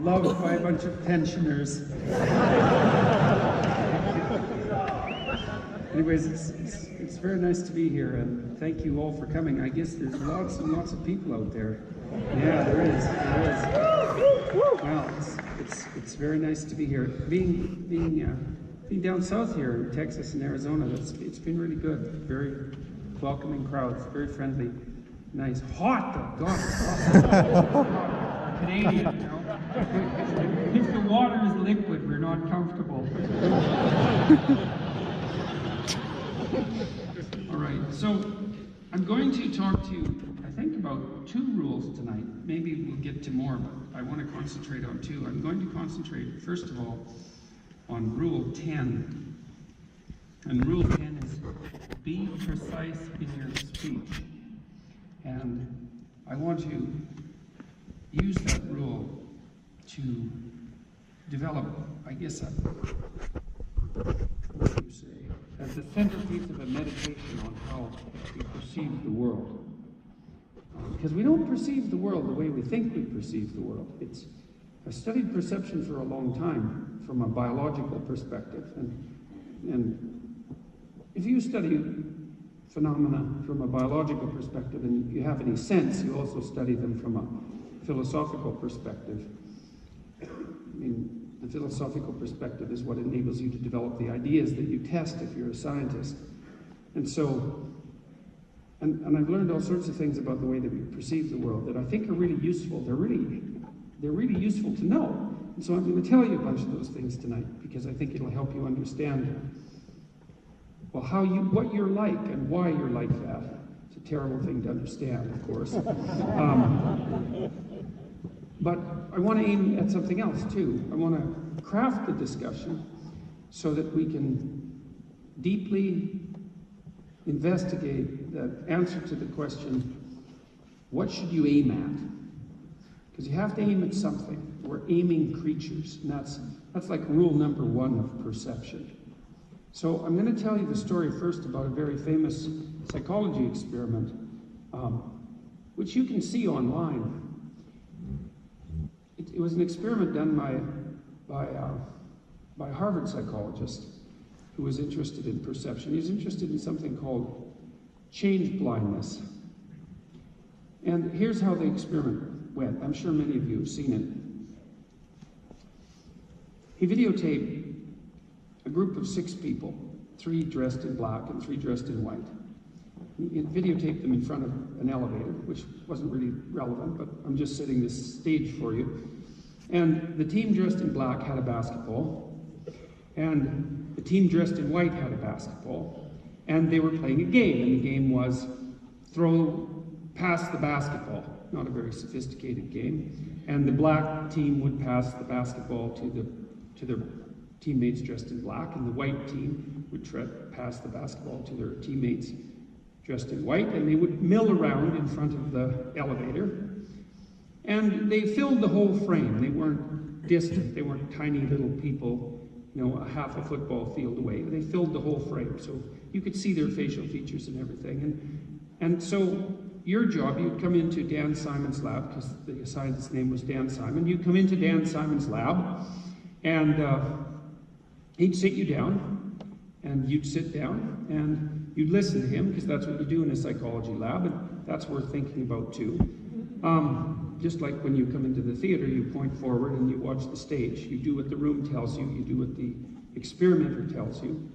loved by a bunch of pensioners. Anyways, it's very nice to be here, and thank you all for coming. I guess there's lots and lots of people out there. Yeah, there is. Well, it's very nice to be here. Being down south here in Texas and Arizona, it's been really good. Very welcoming crowds, very friendly, nice. Hot though, God, it's hot. Canadian, you know. If the water is liquid, we're not comfortable. All right, so I'm going to talk to you, I think, about 2 rules tonight. Maybe we'll get to more, but I want to concentrate on 2. I'm going to concentrate, first of all, on Rule 10. And Rule 10 is be precise in your speech. And I want to use that rule to develop, I guess, what do you say, as the centerpiece of a meditation on how we perceive the world. Because we don't perceive the world the way we think we perceive the world. I've studied perception for a long time from a biological perspective. And if you study phenomena from a biological perspective and you have any sense, you also study them from a philosophical perspective. I mean, the philosophical perspective is what enables you to develop the ideas that you test if you're a scientist. And so, and I've learned all sorts of things about the way that we perceive the world that I think are really useful. They're really useful to know. And so I'm going to tell you a bunch of those things tonight because I think it'll help you understand, well, what you're like and why you're like that. It's a terrible thing to understand, of course. But I want to aim at something else too. I want to craft the discussion so that we can deeply investigate the answer to the question, what should you aim at? Because you have to aim at something. We're aiming creatures, and that's like rule number 1 of perception. So I'm going to tell you the story first about a very famous psychology experiment, which you can see online. It was an experiment done by a Harvard psychologist who was interested in perception. He was interested in something called change blindness. And here's how the experiment went. I'm sure many of you have seen it. He videotaped a group of 6 people, 3 dressed in black and 3 dressed in white. He videotaped them in front of an elevator, which wasn't really relevant, but I'm just setting this stage for you. And the team dressed in black had a basketball, and the team dressed in white had a basketball, and they were playing a game, and the game was pass the basketball. Not a very sophisticated game. And the black team would pass the basketball to their teammates dressed in black, and the white team would pass the basketball to their teammates dressed in white, and they would mill around in front of the elevator. And they filled the whole frame. They weren't distant. They weren't tiny little people, a half a football field away. They filled the whole frame, so you could see their facial features and everything. And so your job, you'd come into Dan Simon's lab, because the scientist's name was Dan Simon. You'd come into Dan Simon's lab, and he'd sit you down, and you'd sit down, and you'd listen to him, because that's what you do in a psychology lab, and that's worth thinking about too. Just like when you come into the theater, you point forward and you watch the stage. You do what the room tells you. You do what the experimenter tells you.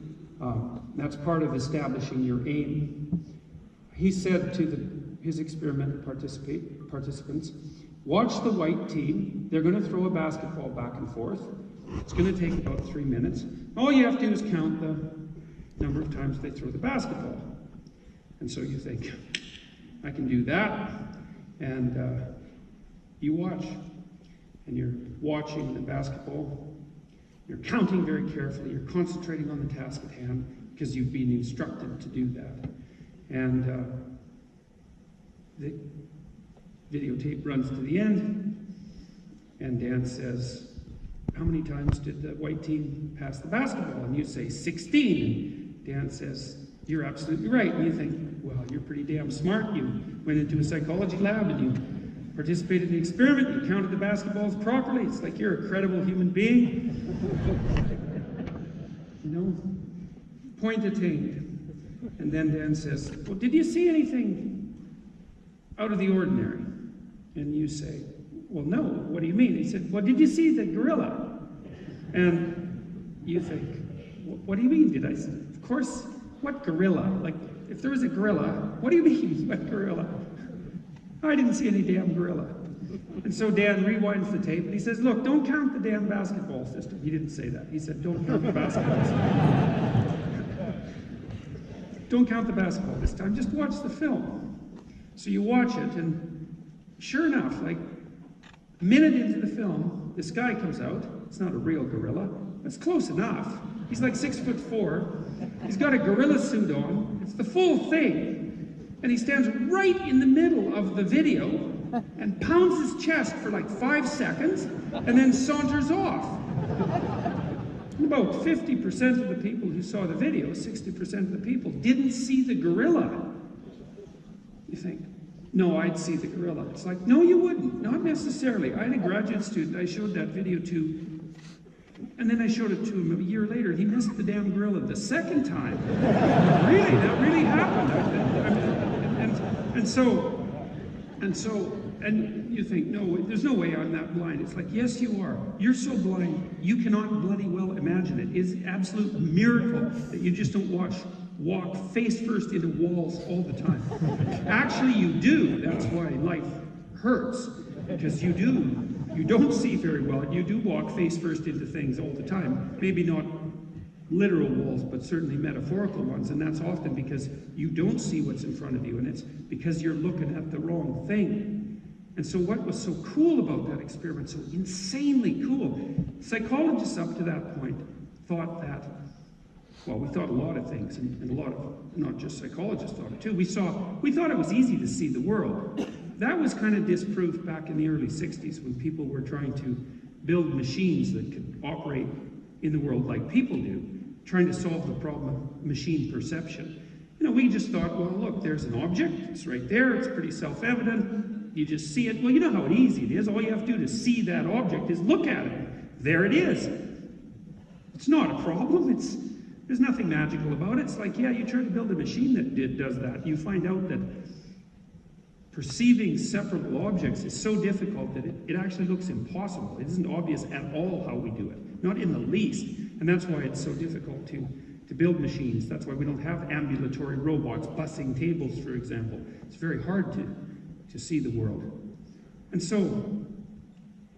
That's part of establishing your aim. He said to his experiment participants, watch the white team. They're going to throw a basketball back and forth. It's going to take about 3 minutes. All you have to do is count the number of times they throw the basketball. And so you think, I can do that. And you watch, and you're watching the basketball. You're counting very carefully. You're concentrating on the task at hand because you've been instructed to do that. And the videotape runs to the end, and Dan says, how many times did the white team pass the basketball? And you say 16. And Dan says, you're absolutely right. And you think, well, you're pretty damn smart. You went into a psychology lab and you participated in the experiment, you counted the basketballs properly. It's like you're a credible human being. You know, point attained. And then Dan says, well, did you see anything out of the ordinary? And you say, well, no. What do you mean? He said, well, did you see the gorilla? And you think, what do you mean? Did I see? Of course, what gorilla? Like, if there was a gorilla, what do you mean, what gorilla? I didn't see any damn gorilla. And so Dan rewinds the tape and he says, look, don't count the damn basketball system. He didn't say that. He said, don't count the basketballs. Don't count the basketball this time. Just watch the film. So you watch it, and sure enough, like a minute into the film, this guy comes out. It's not a real gorilla. It's close enough. He's like 6'4". He's got a gorilla suit on. It's the full thing. And he stands right in the middle of the video and pounds his chest for like 5 seconds and then saunters off. And about 50% of the people who saw the video, 60% of the people, didn't see the gorilla. You think, no, I'd see the gorilla. It's like, no, you wouldn't. Not necessarily. I had a graduate student I showed that video to, and then I showed it to him a year later. He missed the damn gorilla the second time. Really, that really happened. And you think, no, there's no way I'm that blind. It's like, yes, you are. You're so blind, you cannot bloody well imagine it. It's an absolute miracle that you just don't walk face first into walls all the time. Actually, you do. That's why life hurts, because you don't see very well. You do walk face first into things all the time. Maybe not literal walls, but certainly metaphorical ones, and that's often because you don't see what's in front of you, and it's because you're looking at the wrong thing. And so what was so cool about that experiment, so insanely cool, psychologists up to that point thought that, well, we thought a lot of things, and a lot of, not just psychologists thought it too. We thought it was easy to see the world. That was kind of disproved back in the early 60s when people were trying to build machines that could operate in the world like people do, trying to solve the problem of machine perception. You know, we just thought, well, look, there's an object, it's right there, it's pretty self-evident, you just see it. Well, you know how easy it is. All you have to do to see that object is look at it. There it is. It's not a problem. There's nothing magical about it. It's like, yeah, you try to build a machine that does that. You find out that perceiving separable objects is so difficult that it actually looks impossible. It isn't obvious at all how we do it, not in the least. And that's why it's so difficult to build machines. That's why we don't have ambulatory robots bussing tables, for example. It's very hard to see the world. And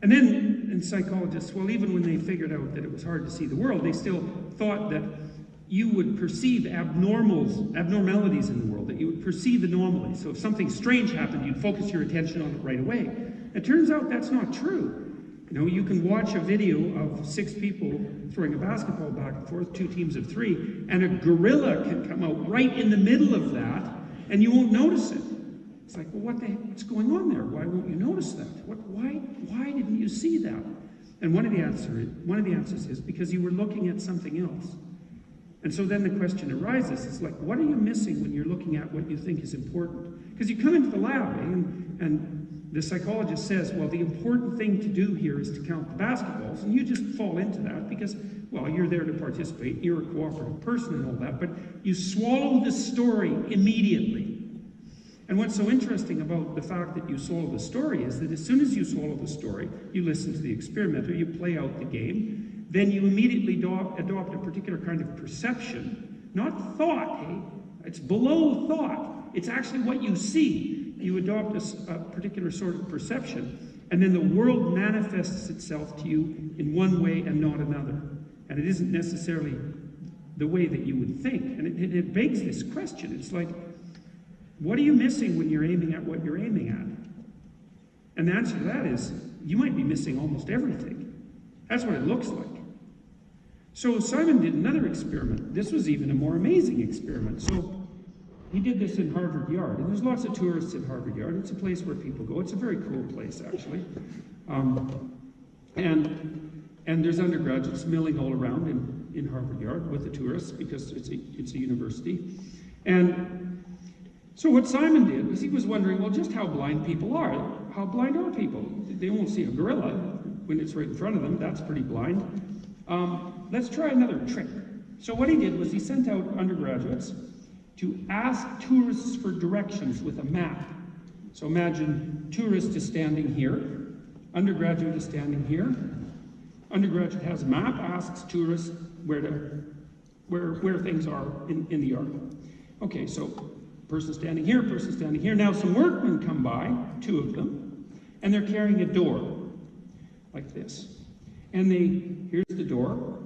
then psychologists, well, even when they figured out that it was hard to see the world, they still thought that you would perceive abnormalities in the world, that you would perceive anomalies. So if something strange happened, you'd focus your attention on it right away. It turns out that's not true. You know, you can watch a video of 6 people throwing a basketball back and forth, 2 teams of 3, and a gorilla can come out right in the middle of that, and you won't notice it. It's like, well, what's going on there? Why won't you notice that? Why didn't you see that? And one of the answers is because you were looking at something else. And so then the question arises, it's like, what are you missing when you're looking at what you think is important? Because you come into the lab, and the psychologist says, well, the important thing to do here is to count the basketballs, and you just fall into that because, well, you're there to participate, you're a cooperative person and all that, but you swallow the story immediately. And what's so interesting about the fact that you swallow the story is that as soon as you swallow the story, you listen to the experimenter, you play out the game, then you immediately adopt a particular kind of perception. Not thought, hey? It's below thought. It's actually what you see. You adopt a particular sort of perception, and then the world manifests itself to you in one way and not another. And it isn't necessarily the way that you would think. And it begs this question. It's like, what are you missing when you're aiming at what you're aiming at? And the answer to that is, you might be missing almost everything. That's what it looks like. So Simon did another experiment. This was even a more amazing experiment. So he did this in Harvard Yard. And there's lots of tourists in Harvard Yard. It's a place where people go. It's a very cool place, actually. And there's undergraduates milling all around in Harvard Yard with the tourists because it's a university. And So what Simon did was he was wondering, well, just how blind people are. How blind are people? They won't see a gorilla when it's right in front of them. That's pretty blind. Let's try another trick. So what he did was he sent out undergraduates to ask tourists for directions with a map. So imagine tourist is standing here, undergraduate is standing here. Undergraduate has a map, asks tourists where things are in the yard. Okay, so person standing here, person standing here. Now some workmen come by, 2 of them, and they're carrying a door like this. And here's the door,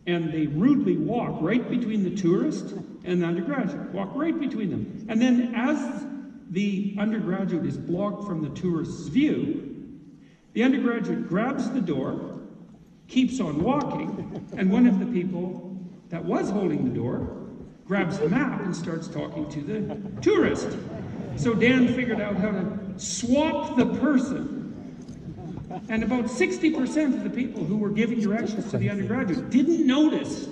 and they rudely walk right between the tourist and the undergraduate, walk right between them. And then as the undergraduate is blocked from the tourist's view, the undergraduate grabs the door, keeps on walking, and one of the people that was holding the door grabs the map and starts talking to the tourist. So Dan figured out how to swap the person. And about 60% of the people who were giving directions to the undergraduate didn't notice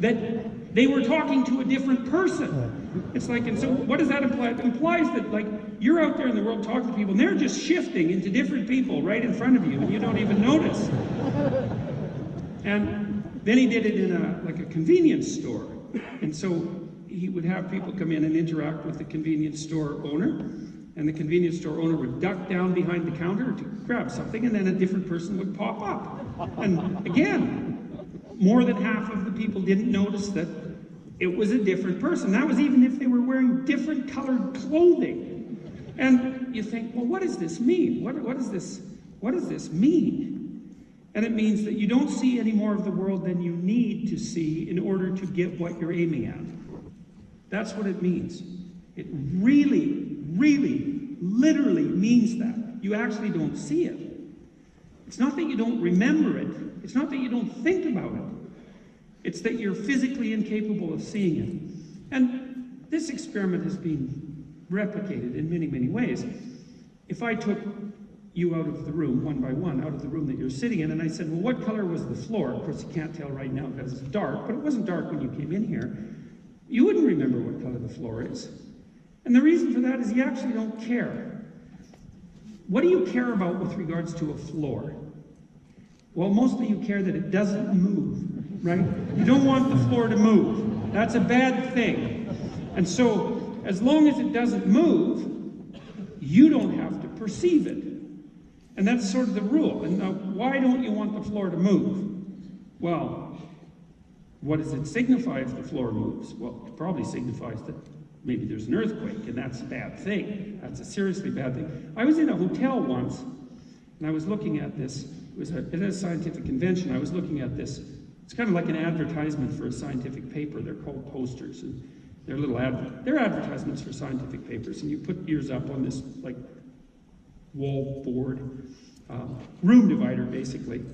that they were talking to a different person. It's like, and so what does that imply? It implies that, like, you're out there in the world talking to people and they're just shifting into different people right in front of you and you don't even notice. And then he did it in a convenience store. And so he would have people come in and interact with the convenience store owner, and the convenience store owner would duck down behind the counter to grab something, and then a different person would pop up. And again, more than half of the people didn't notice that it was a different person. That was even if they were wearing different colored clothing. And you think, well, what does this mean? What does this mean? And it means that you don't see any more of the world than you need to see in order to get what you're aiming at. That's what it means. It really, really, literally means that. You actually don't see it. It's not that you don't remember it. It's not that you don't think about it. It's that you're physically incapable of seeing it. And this experiment has been replicated in many, many ways. If I took you out of the room, one by one, out of the room that you're sitting in, and I said, well, what color was the floor? Of course, you can't tell right now because it's dark, but it wasn't dark when you came in here. You wouldn't remember what color the floor is. And the reason for that is you actually don't care. What do you care about with regards to a floor? Well, mostly you care that it doesn't move, right? You don't want the floor to move. That's a bad thing. And so, as long as it doesn't move, you don't have to perceive it. And that's sort of the rule. And now, why don't you want the floor to move? Well, what does it signify if the floor moves? Well, it probably signifies that maybe there's an earthquake, and that's a bad thing. That's a seriously bad thing. I was in a hotel once, and I was looking at this. It was at a scientific convention. I was looking at this. It's kind of like an advertisement for a scientific paper. They're called posters, and they're they're advertisements for scientific papers. And you put yours up on this like wall board, room divider, basically.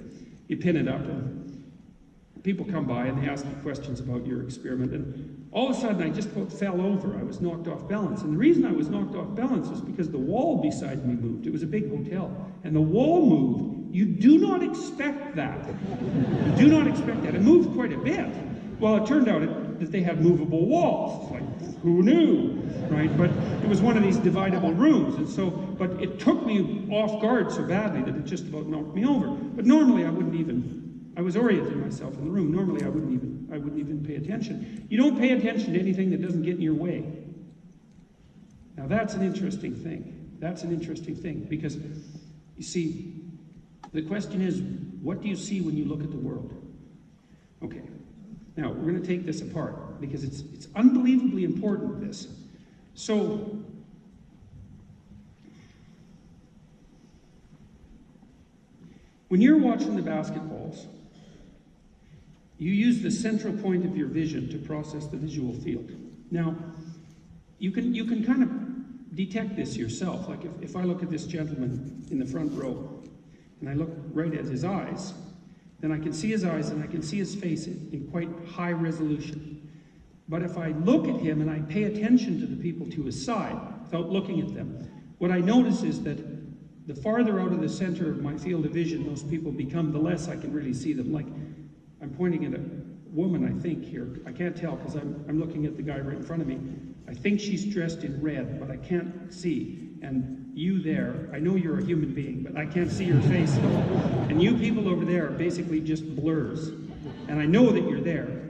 You pin it up, and people come by and they ask you questions about your experiment. And all of a sudden, I just about fell over. I was knocked off balance. And the reason I was knocked off balance was because the wall beside me moved. It was a big hotel. And the wall moved. You do not expect that. You do not expect that. It moved quite a bit. Well, it turned out that they had movable walls. It's like, who knew, right? But it was one of these dividable rooms. And so, but it took me off guard so badly that it just about knocked me over. But normally I wouldn't even, I was orienting myself in the room. Normally I wouldn't even pay attention. You don't pay attention to anything that doesn't get in your way. Now that's an interesting thing. That's an interesting thing because, you see, the question is, what do you see when you look at the world? Okay, now we're going to take this apart because it's unbelievably important, this. So, when you're watching the basketballs, you use the central point of your vision to process the visual field. Now, you can kind of detect this yourself. Like if I look at this gentleman in the front row, and I look right at his eyes, then I can see his eyes and I can see his face in quite high resolution. But if I look at him and I pay attention to the people to his side, without looking at them, what I notice is that the farther out of the center of my field of vision those people become, the less I can really see them. Like, I'm pointing at a woman, I think, here. I can't tell because I'm looking at the guy right in front of me. I think she's dressed in red, but I can't see. And you there, I know you're a human being, but I can't see your face at all. And you people over there are basically just blurs. And I know that you're there,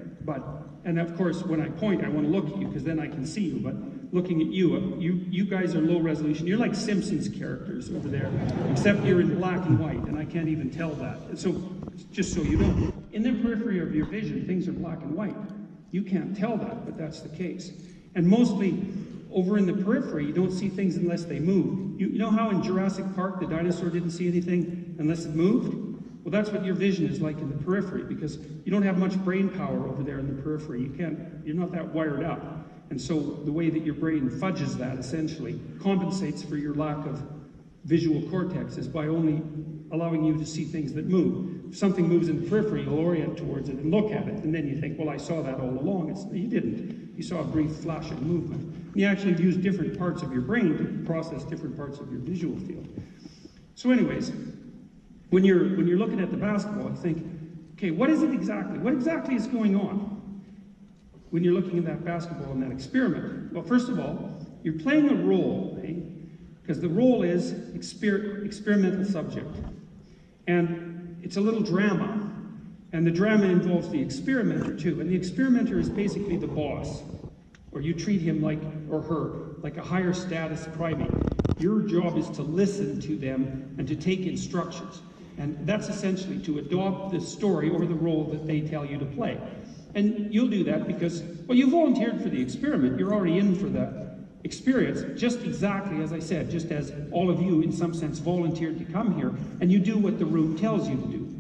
and of course, when I point, I want to look at you, because then I can see you. But looking at you, you guys are low resolution. You're like Simpsons characters over there, except you're in black and white, and I can't even tell that. And so, just so you know, in the periphery of your vision, things are black and white. You can't tell that, but that's the case. And mostly, over in the periphery, you don't see things unless they move. You know how in Jurassic Park, the dinosaur didn't see anything unless it moved? Well, that's what your vision is like in the periphery, because you don't have much brain power over there in the periphery. You're not that wired up. And so the way that your brain fudges that, essentially, compensates for your lack of visual cortex is by only allowing you to see things that move. If something moves in the periphery, you'll orient towards it and look at it, and then you think, well, I saw that all along. You didn't. You saw a brief flash of movement. And you actually use different parts of your brain to process different parts of your visual field. So anyways, when you're looking at the basketball, you think, okay, what is it exactly? What exactly is going on when you're looking at that basketball in that experiment? Well, first of all, you're playing a role, eh? Because the role is experimental subject. And it's a little drama. And the drama involves the experimenter too. And the experimenter is basically the boss. Or you treat him like, or her, like a higher status primate. Your job is to listen to them and to take instructions. And that's essentially to adopt the story or the role that they tell you to play. And you'll do that because, well, you volunteered for the experiment. You're already in for the experience, just exactly as I said, just as all of you, in some sense, volunteered to come here, and you do what the room tells you to do.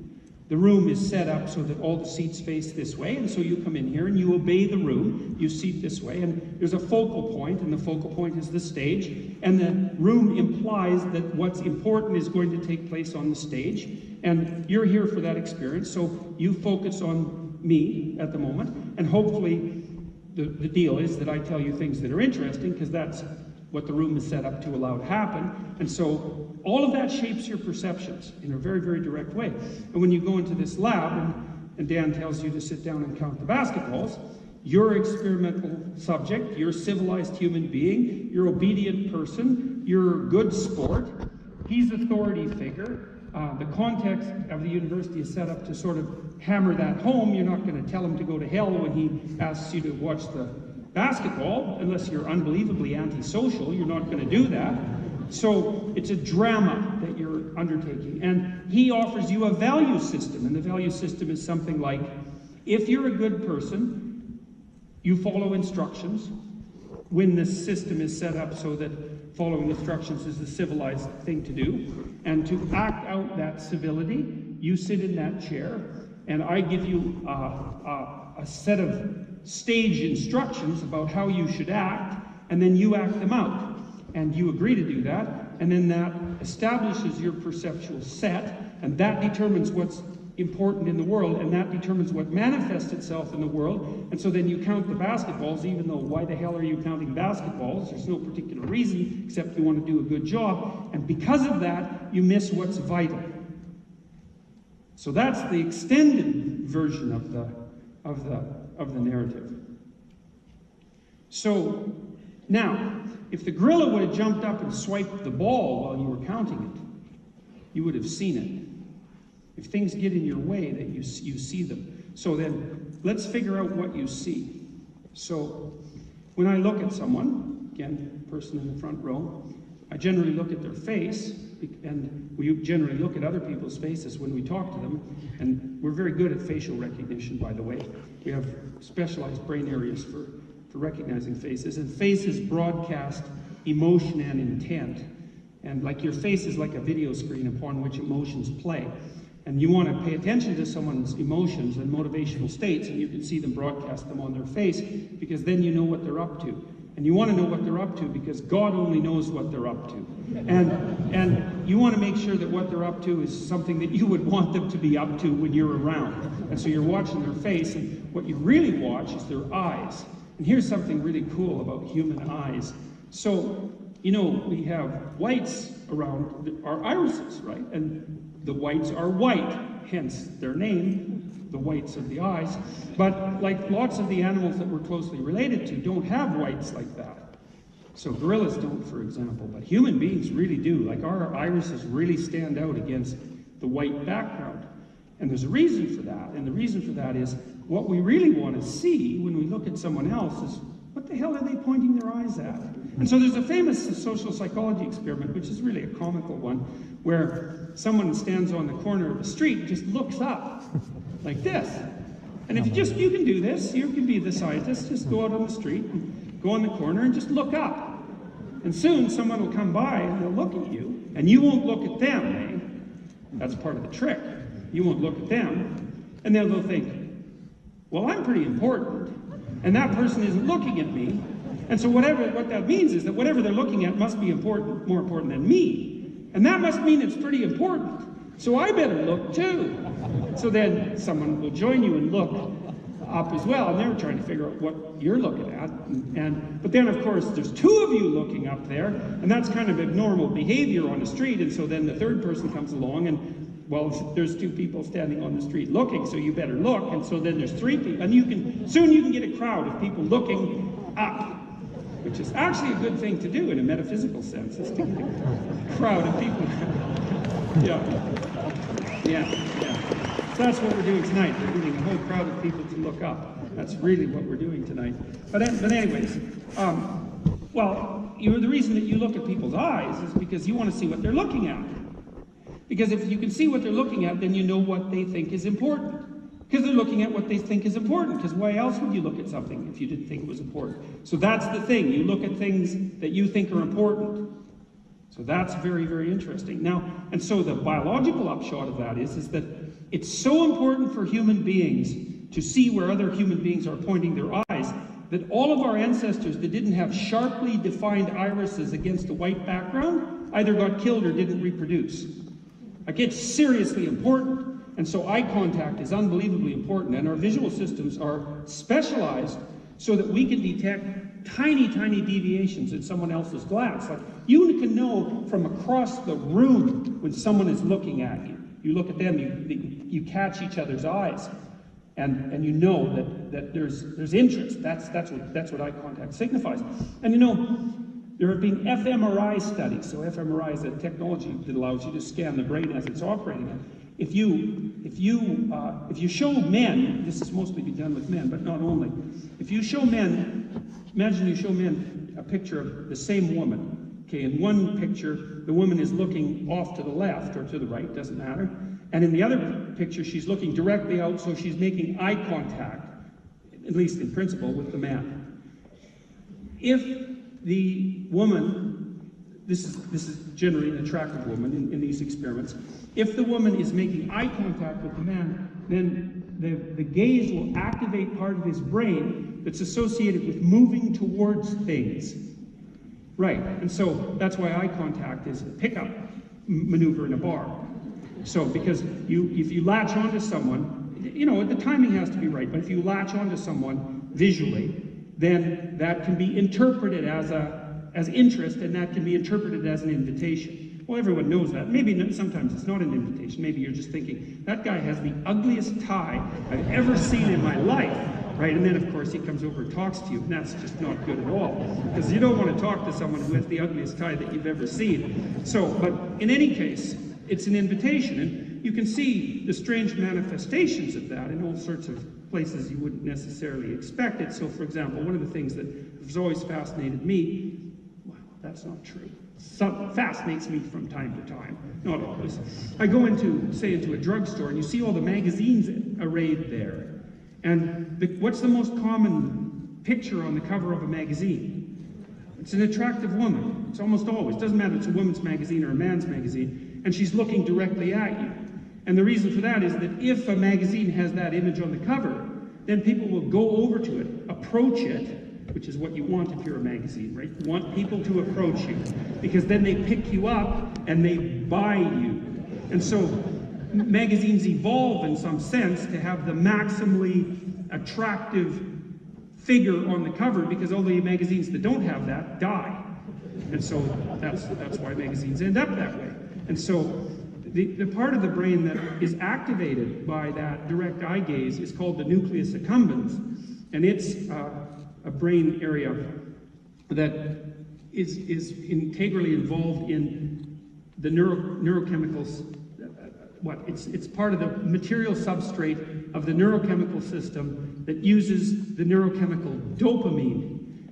The room is set up so that all the seats face this way, and so you come in here and you obey the room, you seat this way, and there's a focal point, and the focal point is the stage, and the room implies that what's important is going to take place on the stage, and you're here for that experience, so you focus on me at the moment, and hopefully the deal is that I tell you things that are interesting, because that's what the room is set up to allow to happen. And so all of that shapes your perceptions in a very, very direct way. And when you go into this lab, and Dan tells you to sit down and count the basketballs, you're experimental subject, you're a civilized human being, you're obedient person, you're good sport, he's authority figure. The context of the university is set up to sort of hammer that home. You're not going to tell him to go to hell when he asks you to watch the basketball, unless you're unbelievably antisocial. You're not going to do that. So it's a drama that you're undertaking. And he offers you a value system. And the value system is something like, if you're a good person, you follow instructions. When the system is set up so that following instructions is the civilized thing to do. And to act out that civility, you sit in that chair, and I give you a set of stage instructions about how you should act, and then you act them out. And you agree to do that, and then that establishes your perceptual set, and that determines what's important in the world, and that determines what manifests itself in the world. And so then you count the basketballs, even though why the hell are you counting basketballs? There's no particular reason except you want to do a good job, and because of that you miss what's vital. So that's the extended version of the narrative. So now, if the gorilla would have jumped up and swiped the ball while you were counting it, you would have seen it. If things get in your way, that you see them. So then, let's figure out what you see. So, when I look at someone, again, person in the front row, I generally look at their face, and we generally look at other people's faces when we talk to them, and we're very good at facial recognition, by the way. We have specialized brain areas for recognizing faces, and faces broadcast emotion and intent. And like your face is like a video screen upon which emotions play. And you want to pay attention to someone's emotions and motivational states, and you can see them broadcast them on their face, because then you know what they're up to. And you want to know what they're up to because God only knows what they're up to. And you want to make sure that what they're up to is something that you would want them to be up to when you're around. And so you're watching their face, and what you really watch is their eyes. And here's something really cool about human eyes. So, you know, we have whites around our irises, right? And the whites are white, hence their name, the whites of the eyes. But like lots of the animals that we're closely related to don't have whites like that. So gorillas don't, for example, but human beings really do. Like our irises really stand out against the white background. And there's a reason for that. And the reason for that is what we really want to see when we look at someone else is, what the hell are they pointing their eyes at? And so there's a famous social psychology experiment, which is really a comical one, where someone stands on the corner of the street and just looks up like this. And if you can do this, you can be the scientist, just go out on the street and go on the corner and just look up. And soon someone will come by and they'll look at you, and you won't look at them, eh? That's part of the trick. You won't look at them, and then they'll think, well, I'm pretty important, and that person isn't looking at me, and so what that means is that whatever they're looking at must be important, more important than me, and that must mean it's pretty important, so I better look too. So then someone will join you and look up as well, and they're trying to figure out what you're looking at, but then of course there's two of you looking up there, and that's kind of abnormal behavior on the street, and so then the third person comes along and, well, there's two people standing on the street looking, so you better look, and so then there's three people, and soon you can get a crowd of people looking up, which is actually a good thing to do in a metaphysical sense, is to get a crowd of people. Yeah. So that's what we're doing tonight. We're getting a whole crowd of people to look up. That's really what we're doing tonight. But anyways, the reason that you look at people's eyes is because you want to see what they're looking at. Because if you can see what they're looking at, then you know what they think is important. Because they're looking at what they think is important. Because why else would you look at something if you didn't think it was important? So that's the thing. You look at things that you think are important. So that's very, very interesting. Now, and so the biological upshot of that is that it's so important for human beings to see where other human beings are pointing their eyes that all of our ancestors that didn't have sharply defined irises against a white background either got killed or didn't reproduce. Like, it's seriously important. And so eye contact is unbelievably important. And our visual systems are specialized so that we can detect tiny, tiny deviations in someone else's glass. Like, you can know from across the room when someone is looking at you. You look at them, you catch each other's eyes. And you know that there's interest. That's what eye contact signifies. And you know, there have been fMRI studies. So fMRI is a technology that allows you to scan the brain as it's operating. If you show men, this has mostly been done with men, but not only. If you show men, imagine you show men a picture of the same woman. Okay, in one picture, the woman is looking off to the left or to the right, doesn't matter. And in the other picture, she's looking directly out, so she's making eye contact, at least in principle, with the man. If the woman, this is generally an attractive woman in these experiments, if the woman is making eye contact with the man, then the gaze will activate part of his brain that's associated with moving towards things. Right, and so that's why eye contact is a pickup maneuver in a bar. So, because if you latch onto someone, you know, the timing has to be right, but if you latch onto someone visually, then that can be interpreted as interest, and that can be interpreted as an invitation. Well, everyone knows that. Maybe sometimes it's not an invitation. Maybe you're just thinking, that guy has the ugliest tie I've ever seen in my life, right? And then, of course, he comes over and talks to you, and that's just not good at all, because you don't want to talk to someone who has the ugliest tie that you've ever seen. So, but in any case, it's an invitation, and you can see the strange manifestations of that in all sorts of places you wouldn't necessarily expect it. So, for example, one of the things that has always fascinated me, well, that's not true. Fascinates me from time to time, not always. I go into a drugstore, and you see all the magazines arrayed there. And what's the most common picture on the cover of a magazine? It's an attractive woman. It's almost always. It doesn't matter if it's a woman's magazine or a man's magazine. And she's looking directly at you. And the reason for that is that if a magazine has that image on the cover, then people will go over to it, approach it, which is what you want if you're a magazine, right? You want people to approach you, because then they pick you up and they buy you. And so magazines evolve in some sense to have the maximally attractive figure on the cover, because all the magazines that don't have that die. And so that's why magazines end up that way. And so the part of the brain that is activated by that direct eye gaze is called the nucleus accumbens, and it's a brain area that is integrally involved in the neurochemicals. It's part of the material substrate of the neurochemical system that uses the neurochemical dopamine.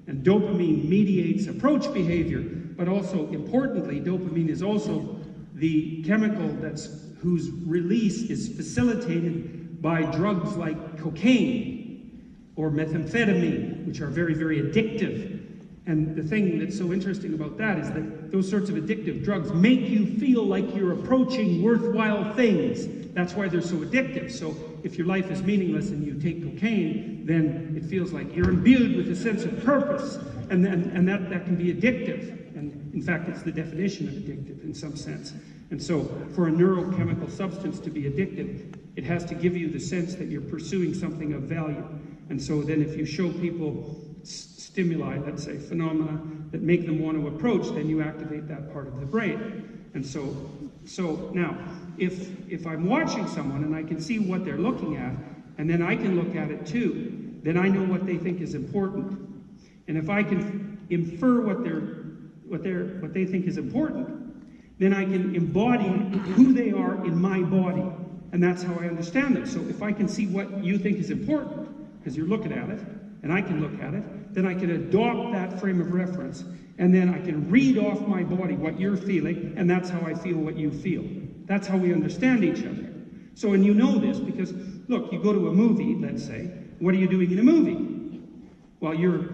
And dopamine mediates approach behavior, but also, importantly, dopamine is also the chemical whose release is facilitated by drugs like cocaine or methamphetamine, which are very, very addictive. And the thing that's so interesting about that is that those sorts of addictive drugs make you feel like you're approaching worthwhile things. That's why they're so addictive. So if your life is meaningless and you take cocaine, then it feels like you're imbued with a sense of purpose. And that can be addictive. And in fact, it's the definition of addictive in some sense. And so for a neurochemical substance to be addictive, it has to give you the sense that you're pursuing something of value. And so then if you show people stimuli, let's say phenomena, that make them want to approach, then you activate that part of the brain. And so now, if I'm watching someone and I can see what they're looking at, and then I can look at it too, then I know what they think is important. And if I can infer what they think is important, then I can embody who they are in my body. And that's how I understand them. So if I can see what you think is important, because you're looking at it, and I can look at it, then I can adopt that frame of reference, and then I can read off my body what you're feeling, and that's how I feel what you feel. That's how we understand each other. So, and you know this because, look, you go to a movie, let's say, what are you doing in a movie? Well, you're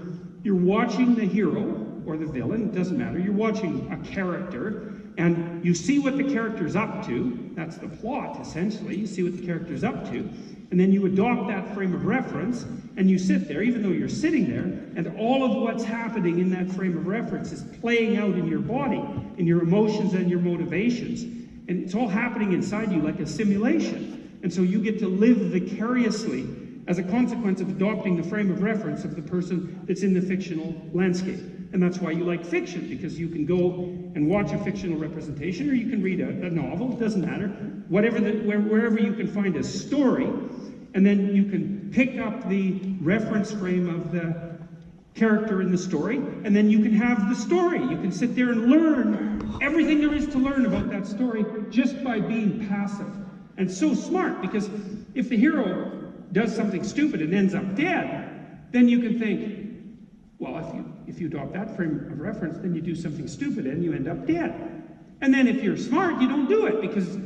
watching the hero or the villain, it doesn't matter, you're watching a character, and you see what the character's up to. That's the plot, essentially. You see what the character's up to, and then you adopt that frame of reference, and you sit there, even though you're sitting there, and all of what's happening in that frame of reference is playing out in your body, in your emotions and your motivations. And it's all happening inside you like a simulation. And so you get to live vicariously as a consequence of adopting the frame of reference of the person that's in the fictional landscape. And that's why you like fiction, because you can go and watch a fictional representation, or you can read a novel, it doesn't matter, wherever you can find a story, and then you can pick up the reference frame of the character in the story, and then you can have the story. You can sit there and learn everything there is to learn about that story just by being passive. And so smart, because if the hero does something stupid and ends up dead, then you can think, well, if you adopt that frame of reference, then you do something stupid and you end up dead. And then if you're smart, you don't do it because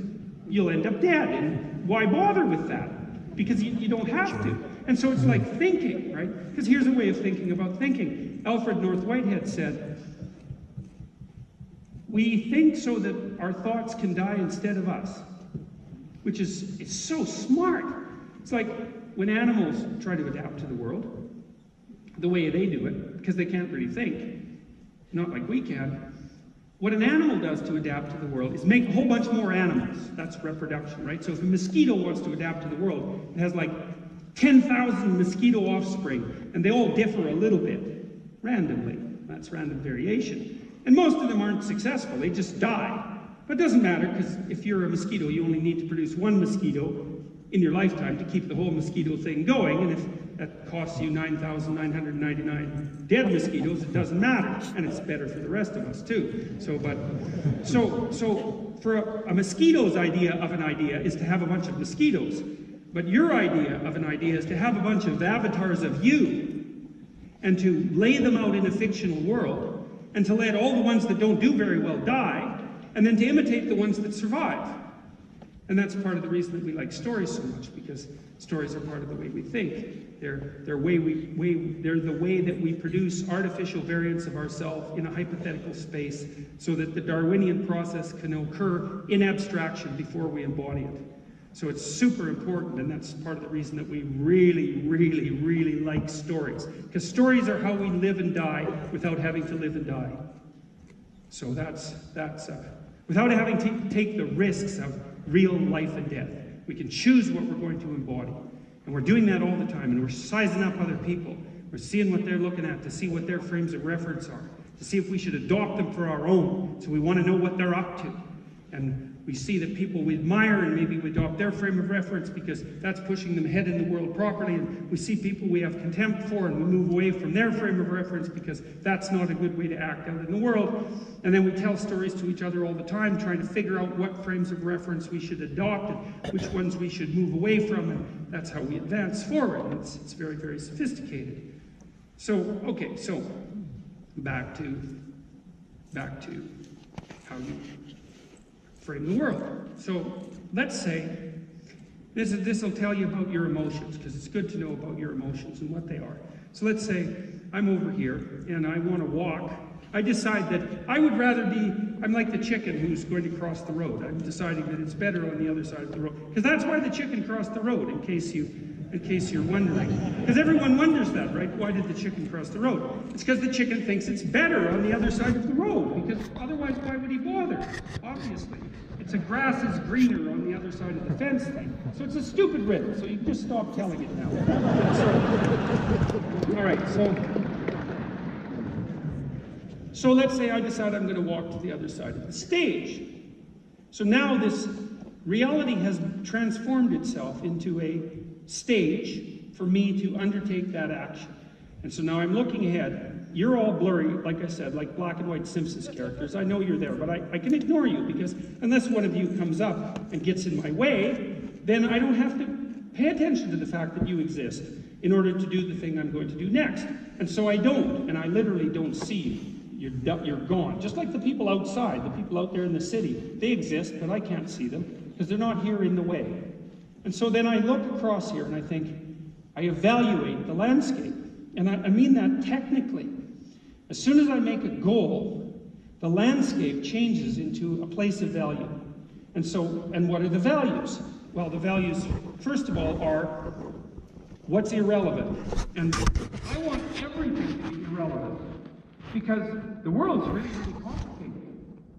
you'll end up dead. And why bother with that? Because you don't have to. And so it's like thinking, right? Because here's a way of thinking about thinking. Alfred North Whitehead said, we think so that our thoughts can die instead of us. Which is, it's so smart. It's like when animals try to adapt to the world, the way they do it, because they can't really think, not like we can. What an animal does to adapt to the world is make a whole bunch more animals. That's reproduction, right? So if a mosquito wants to adapt to the world, it has like 10,000 mosquito offspring, and they all differ a little bit, randomly. That's random variation. And most of them aren't successful, they just die. But it doesn't matter, because if you're a mosquito, you only need to produce one mosquito in your lifetime to keep the whole mosquito thing going, and if that costs you 9,999 dead mosquitoes, it doesn't matter, and it's better for the rest of us too. So for a mosquito's idea of an idea is to have a bunch of mosquitoes, but your idea of an idea is to have a bunch of avatars of you, and to lay them out in a fictional world, and to let all the ones that don't do very well die, and then to imitate the ones that survive. And that's part of the reason that we like stories so much, because stories are part of the way we think. They're the way that we produce artificial variants of ourselves in a hypothetical space so that the Darwinian process can occur in abstraction before we embody it. So it's super important, and that's part of the reason that we really, really, really like stories. Because stories are how we live and die without having to live and die. So that's without having to take the risks of real life and death. We can choose what we're going to embody. And we're doing that all the time, and we're sizing up other people. We're seeing what they're looking at, to see what their frames of reference are, to see if we should adopt them for our own, so we want to know what they're up to. And we see that people we admire, and maybe we adopt their frame of reference because that's pushing them ahead in the world properly. And we see people we have contempt for, and we move away from their frame of reference because that's not a good way to act out in the world. And then we tell stories to each other all the time, trying to figure out what frames of reference we should adopt and which ones we should move away from. And that's how we advance forward. It's very, very sophisticated. So, okay, so back to how you frame the world. So let's say, this will tell you about your emotions, because it's good to know about your emotions and what they are. So let's say I'm over here and I want to walk. I decide that I would rather I'm like the chicken who's going to cross the road. I'm deciding that it's better on the other side of the road. Because that's why the chicken crossed the road, in case you're wondering. Because everyone wonders that, right? Why did the chicken cross the road? It's because the chicken thinks it's better on the other side of the road, because otherwise why would he bother? Obviously. It's a grass is greener on the other side of the fence thing. So it's a stupid riddle, so you can just stop telling it now. All right, so let's say I decide I'm going to walk to the other side of the stage. So now this reality has transformed itself into a stage for me to undertake that action. And so now I'm looking ahead. You're all blurry, like I said, like black and white Simpsons characters. I know you're there, but I can ignore you, because unless one of you comes up and gets in my way, then I don't have to pay attention to the fact that you exist in order to do the thing I'm going to do next. And so I don't, and I literally don't see you. You're gone. Just like the people outside, the people out there in the city, they exist, but I can't see them because they're not here in the way. And so then I look across here and I think, I evaluate the landscape. And I mean that technically. As soon as I make a goal, the landscape changes into a place of value. And what are the values? Well, the values, first of all, are what's irrelevant. And I want everything to be irrelevant, because the world's really, really complicated.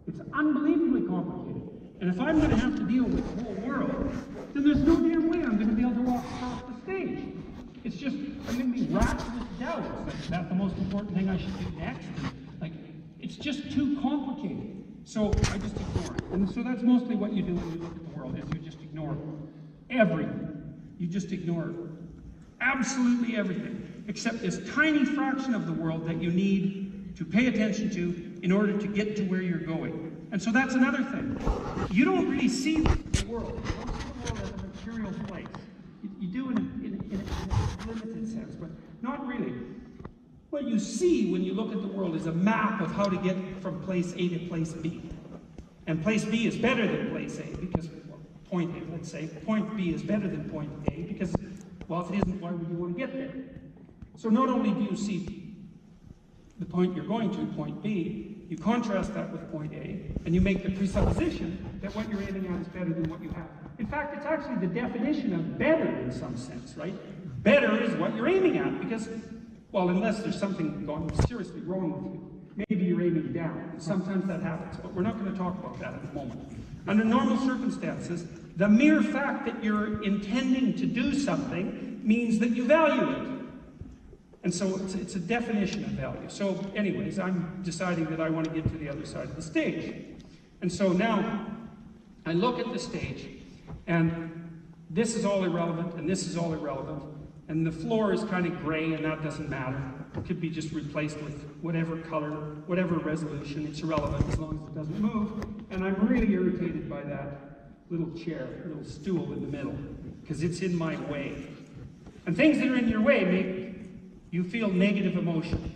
It's unbelievably complicated. And if I'm going to have to deal with the whole world, then there's no damn way I'm going to be able to walk across the stage. It's just, I'm going to be racked with doubt. Like, is that the most important thing I should do next? Like, it's just too complicated. So I just ignore it. And so that's mostly what you do when you look at the world, is you just ignore everything. You just ignore absolutely everything, except this tiny fraction of the world that you need to pay attention to in order to get to where you're going. And so that's another thing. You don't really see the world. You don't see the world as a material place. You do in a limited sense, but not really. What you see when you look at the world is a map of how to get from place A to place B. And place B is better than place A because, well, point A, let's say, point B is better than point A because, well, if it isn't, why would you want to get there? So not only do you see the point you're going to, point B, you contrast that with point A, and you make the presupposition that what you're aiming at is better than what you have. In fact, it's actually the definition of better in some sense, right? Better is what you're aiming at, because, well, unless there's something going seriously wrong with you, maybe you're aiming down. Sometimes that happens, but we're not going to talk about that at the moment. Under normal circumstances, the mere fact that you're intending to do something means that you value it. And so it's a definition of value. So anyways, I'm deciding that I want to get to the other side of the stage. And so now I look at the stage, and this is all irrelevant, and this is all irrelevant. And the floor is kind of gray, and that doesn't matter. It could be just replaced with whatever color, whatever resolution. It's irrelevant as long as it doesn't move. And I'm really irritated by that little chair, little stool in the middle, because it's in my way. And things that are in your way make you feel negative emotion.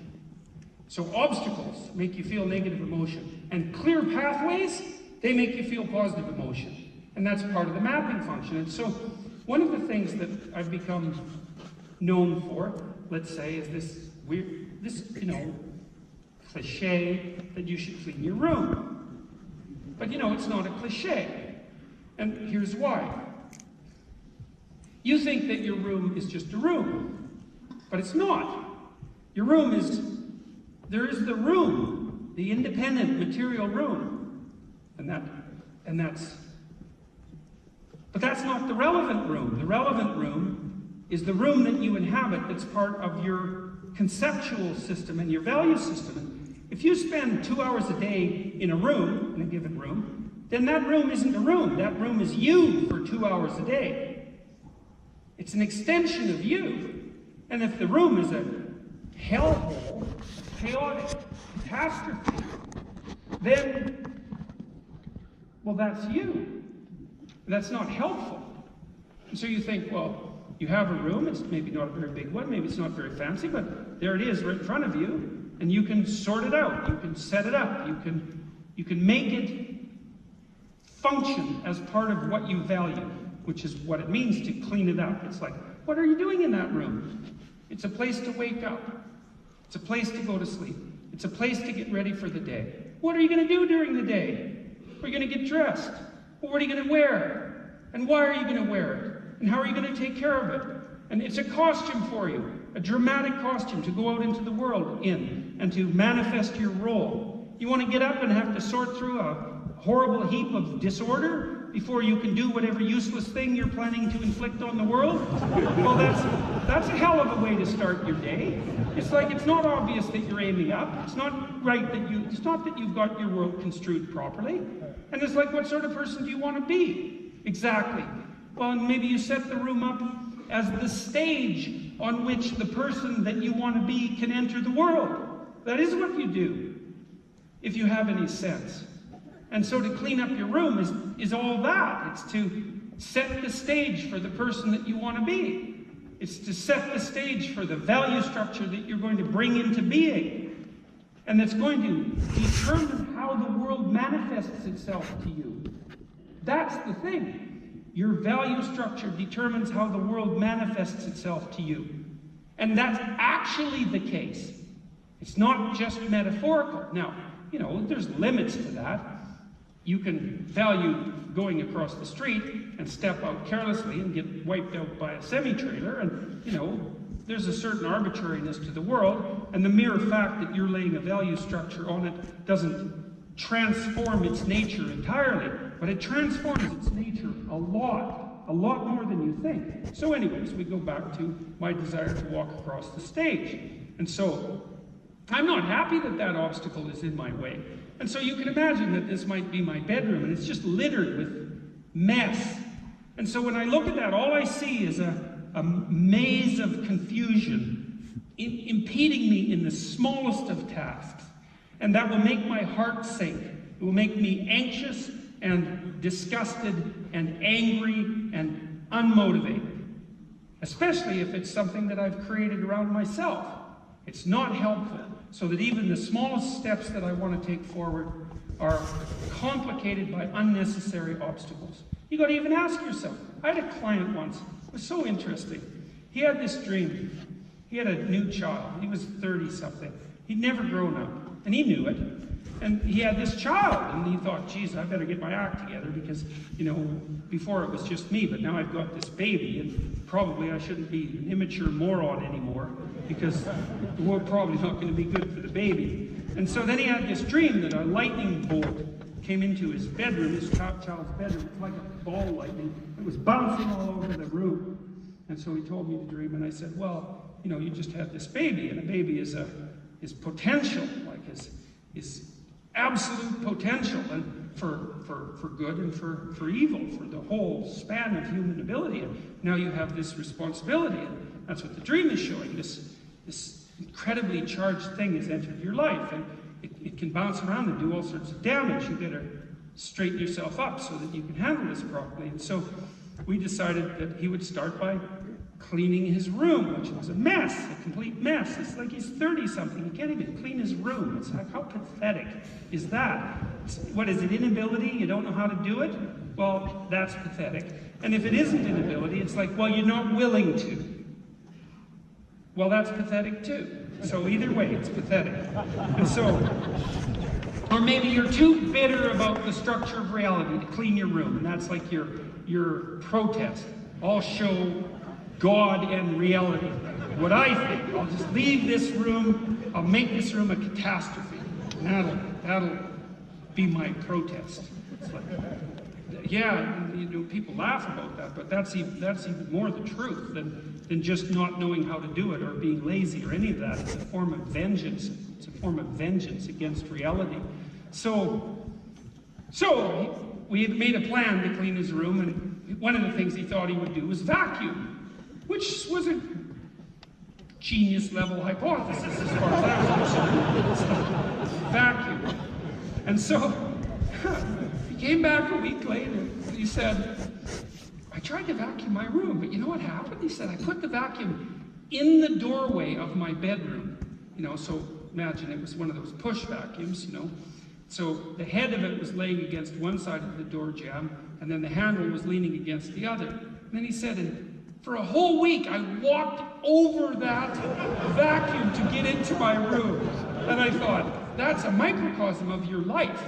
So obstacles make you feel negative emotion. And clear pathways, they make you feel positive emotion. And that's part of the mapping function. And so one of the things that I've become known for, let's say, is this cliche that you should clean your room. But it's not a cliche. And here's why. You think that your room is just a room. But it's not. Your room there is the room, the independent material room. But that's not the relevant room. The relevant room is the room that you inhabit that's part of your conceptual system and your value system. If you spend 2 hours a day in a room, in a given room, then that room isn't a room. That room is you for 2 hours a day. It's an extension of you. And if the room is a hellhole, a chaotic catastrophe, then, well, that's you. That's not helpful. And so you think, well, you have a room, it's maybe not a very big one, maybe it's not very fancy, but there it is right in front of you, and you can sort it out, you can set it up, you can make it function as part of what you value, which is what it means to clean it up. It's like, what are you doing in that room? It's a place to wake up. It's a place to go to sleep. It's a place to get ready for the day. What are you going to do during the day? Are you going to get dressed? Well, what are you going to wear? And why are you going to wear it? And how are you going to take care of it? And it's a costume for you, a dramatic costume to go out into the world in and to manifest your role. You want to get up and have to sort through a horrible heap of disorder before you can do whatever useless thing you're planning to inflict on the world? Well, that's a hell of a way to start your day. It's like it's not obvious that you're aiming up. It's not right that it's not that you've got your world construed properly. And it's like, what sort of person do you want to be? Exactly. Well, and maybe you set the room up as the stage on which the person that you want to be can enter the world. That is what you do, if you have any sense. And so to clean up your room is all that. It's to set the stage for the person that you want to be. It's to set the stage for the value structure that you're going to bring into being. And that's going to determine how the world manifests itself to you. That's the thing. Your value structure determines how the world manifests itself to you. And that's actually the case. It's not just metaphorical. Now, there's limits to that. You can value going across the street and step out carelessly and get wiped out by a semi-trailer, and, there's a certain arbitrariness to the world, and the mere fact that you're laying a value structure on it doesn't transform its nature entirely, but it transforms its nature a lot more than you think. So anyways, we go back to my desire to walk across the stage. And so I'm not happy that that obstacle is in my way. And so you can imagine that this might be my bedroom, and it's just littered with mess. And so when I look at that, all I see is a maze of confusion impeding me in the smallest of tasks. And that will make my heart sink. It will make me anxious and disgusted and angry and unmotivated. Especially if it's something that I've created around myself. It's not helpful. So that even the smallest steps that I want to take forward are complicated by unnecessary obstacles. You got to even ask yourself. I had a client once. It was so interesting. He had this dream. He had a new child. He was 30-something. He'd never grown up. And he knew it. And he had this child. And he thought, geez, I better get my act together because, before it was just me, but now I've got this baby. And probably I shouldn't be an immature moron anymore because we're probably not going to be good for the baby. And so then he had this dream that a lightning bolt came into his bedroom, his child's bedroom. It was like a ball lightning. It was bouncing all over the room. And so he told me the dream, and I said, well, you just had this baby, and a baby is potential, like his absolute potential, and for good and for evil, for the whole span of human ability. And now you have this responsibility, and that's what the dream is showing. This incredibly charged thing has entered your life, and it can bounce around and do all sorts of damage. You better straighten yourself up so that you can handle this properly. And so we decided that he would start by cleaning his room, which was a mess, a complete mess. It's like he's 30-something. He can't even clean his room. It's like, how pathetic is that? What is it, inability? You don't know how to do it? Well, that's pathetic. And if it isn't inability, it's like, well, you're not willing to. Well, that's pathetic too. So either way, it's pathetic. And so, or maybe you're too bitter about the structure of reality to clean your room, and that's like your protest. I'll show God and reality what I think. I'll just leave this room. I'll make this room a catastrophe. And that'll be my protest. It's like, yeah, people laugh about that, but that's even more the truth than just not knowing how to do it or being lazy or any of that. It's a form of vengeance. It's a form of vengeance against reality. So we had made a plan to clean his room, and one of the things he thought he would do was vacuum, which was a genius level hypothesis as far as I was concerned. Vacuum. And so he came back a week later. He said, I tried to vacuum my room, but you know what happened? He said, I put the vacuum in the doorway of my bedroom. So imagine it was one of those push vacuums, So the head of it was laying against one side of the door jamb, and then the handle was leaning against the other. And then he said, and for a whole week, I walked over that vacuum to get into my room. And I thought, that's a microcosm of your life.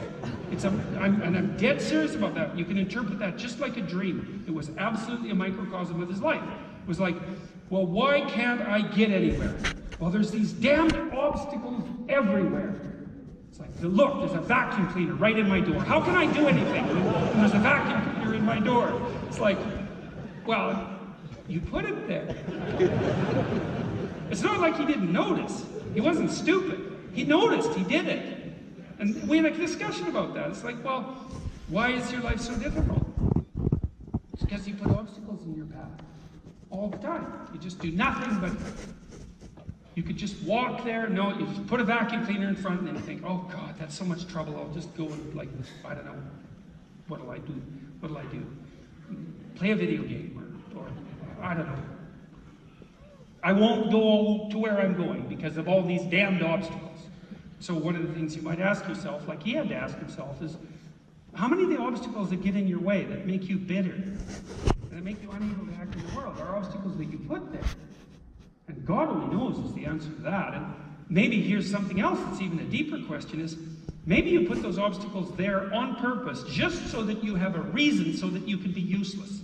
I'm dead serious about that. You can interpret that just like a dream. It was absolutely a microcosm of his life. It was like, well, why can't I get anywhere? Well, there's these damned obstacles everywhere. It's like, look, there's a vacuum cleaner right in my door. How can I do anything when there's a vacuum cleaner in my door? It's like, well, you put it there. It's not like he didn't notice. He wasn't stupid. He noticed, he did it. And we had a discussion about that. It's like, well, why is your life so difficult? It's because you put obstacles in your path all the time. You just do nothing but, you could just walk there. No, you just put a vacuum cleaner in front and then you think, oh God, that's so much trouble. I'll just go and I don't know, what'll I do? Play a video game or I don't know. I won't go to where I'm going because of all these damned obstacles. So one of the things you might ask yourself, like he had to ask himself, is how many of the obstacles that get in your way, that make you bitter, that make you unable to act in the world, are obstacles that you put there? And God only knows is the answer to that. And maybe here's something else that's even a deeper question is, maybe you put those obstacles there on purpose, just so that you have a reason so that you can be useless.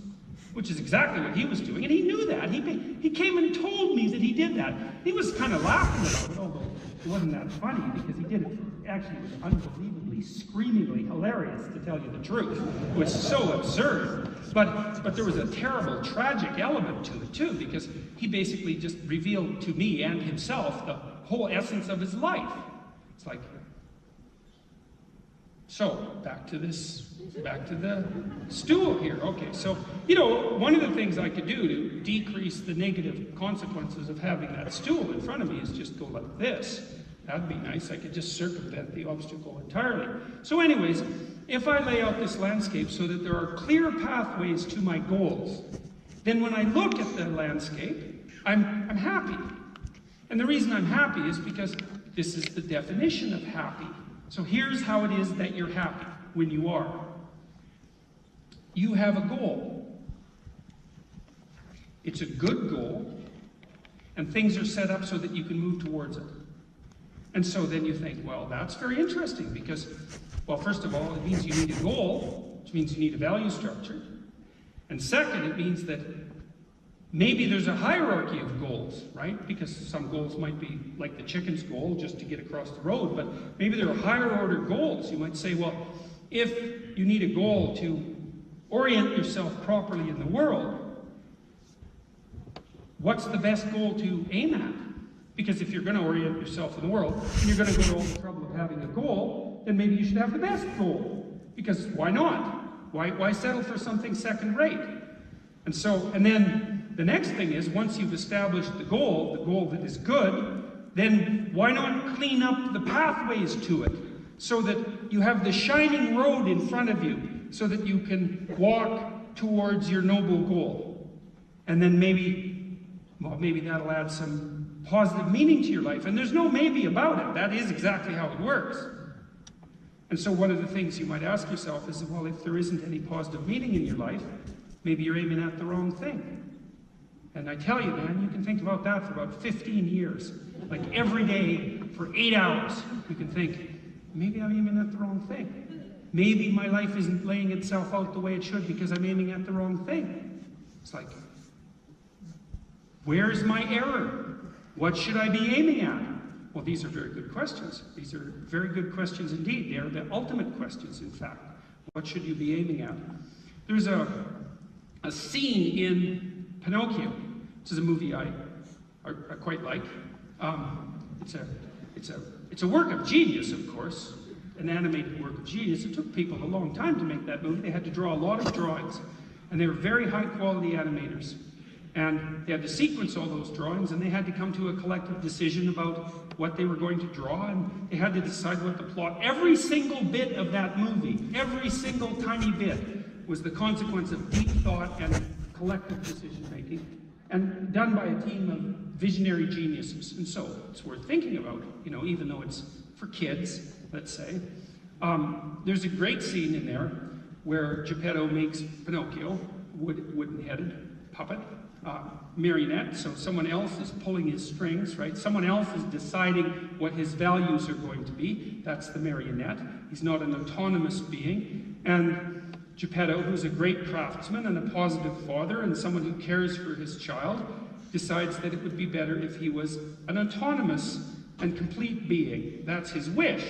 Which is exactly what he was doing, and he knew that. He came and told me that he did that. He was kind of laughing about it, although it wasn't that funny, because he did it. Actually, it was unbelievably, screamingly hilarious, to tell you the truth. It was so absurd. But there was a terrible, tragic element to it, too, because he basically just revealed to me and himself the whole essence of his life. It's like, so, back to the stool here. Okay, so, one of the things I could do to decrease the negative consequences of having that stool in front of me is just go like this. That'd be nice. I could just circumvent the obstacle entirely. So anyways, if I lay out this landscape so that there are clear pathways to my goals, then when I look at the landscape, I'm happy. And the reason I'm happy is because this is the definition of happy. So here's how it is that you're happy when you are. You have a goal. It's a good goal, and things are set up so that you can move towards it. And so then you think, well, that's very interesting because, well, first of all, it means you need a goal, which means you need a value structure. And second, it means that maybe there's a hierarchy of goals, right? Because some goals might be like the chicken's goal, just to get across the road, but maybe there are higher order goals. You might say, well, if you need a goal to orient yourself properly in the world, what's the best goal to aim at? Because if you're going to orient yourself in the world, and you're going to go to all the trouble of having a goal, then maybe you should have the best goal. Because why not? Why settle for something second rate? And then the next thing is, once you've established the goal that is good, then why not clean up the pathways to it so that you have the shining road in front of you so that you can walk towards your noble goal. And then maybe that'll add some positive meaning to your life. And there's no maybe about it. That is exactly how it works. And so one of the things you might ask yourself is, well, if there isn't any positive meaning in your life, maybe you're aiming at the wrong thing. And I tell you, man, you can think about that for about 15 years. Like every day for 8 hours, you can think, maybe I'm aiming at the wrong thing. Maybe my life isn't laying itself out the way it should because I'm aiming at the wrong thing. It's like, where's my error? What should I be aiming at? Well, these are very good questions. These are very good questions indeed. They are the ultimate questions, in fact. What should you be aiming at? There's a scene in Pinocchio. This is a movie I quite like. It's a work of genius, of course. an animated work of genius. It took people a long time to make that movie. They had to draw a lot of drawings, and they were very high-quality animators. And they had to sequence all those drawings, and they had to come to a collective decision about what they were going to draw, and they had to decide what the plot. Every single bit of that movie, every single tiny bit, was the consequence of deep thought and collective decision-making, and done by a team of visionary geniuses. And so it's worth thinking about, you know, even though it's for kids, let's say. There's a great scene in there where Geppetto makes Pinocchio, wooden-headed puppet, marionette, so someone else is pulling his strings, right? Someone else is deciding what his values are going to be. That's the marionette. He's not an autonomous being. And Geppetto, who's a great craftsman and a positive father and someone who cares for his child, decides that it would be better if he was an autonomous and complete being. That's his wish.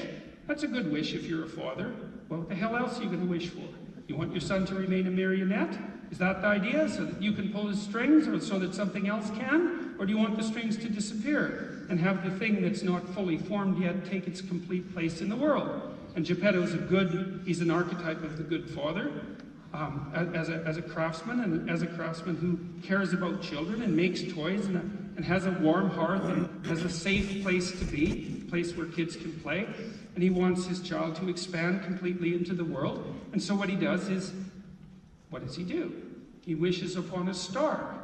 That's a good wish if you're a father. Well, what the hell else are you going to wish for? You want your son to remain a marionette? Is that the idea? So that you can pull his strings, or so that something else can? Or do you want the strings to disappear and have the thing that's not fully formed yet take its complete place in the world? And Geppetto's he's an archetype of the good father, as a craftsman, and as a craftsman who cares about children and makes toys and has a warm hearth and has a safe place to be, a place where kids can play. And he wants his child to expand completely into the world. And so what he does is, what does he do? He wishes upon a star.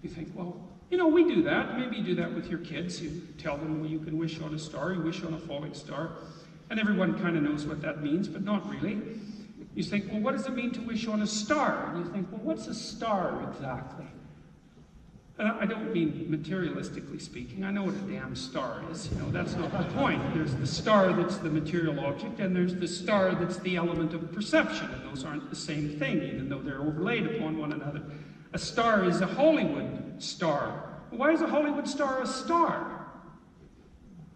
You think, well, you know, we do that. Maybe you do that with your kids. You tell them, well, you can wish on a star. You wish on a falling star. And everyone kind of knows what that means, but not really. You think, well, what does it mean to wish on a star? And you think, well, what's a star exactly? And I don't mean materialistically speaking. I know what a damn star is. You know, that's not the point. There's the star that's the material object, and there's the star that's the element of perception, and those aren't the same thing, even though they're overlaid upon one another. A star is a Hollywood star. Why is a Hollywood star a star?